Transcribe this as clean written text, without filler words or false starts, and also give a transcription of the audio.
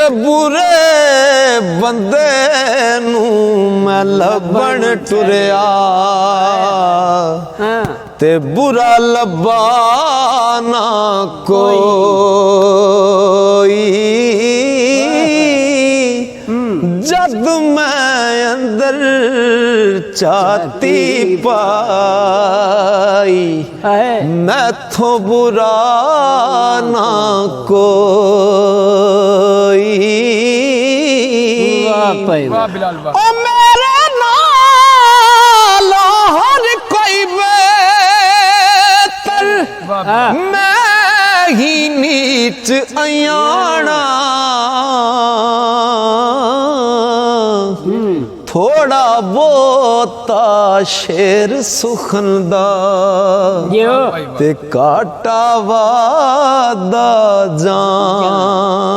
बुरे बंदे नू मैं लभण टुरिया ते बुरा लब्बा ना कोई जद मैं अंदर चाहती पाई मैथों बुरा ना कोई ओ मेरे नाल हर कोई बेहतर मैं ही नीच अयाना थोड़ा बहुता शेर सुखन दा ते काटा वादा जाना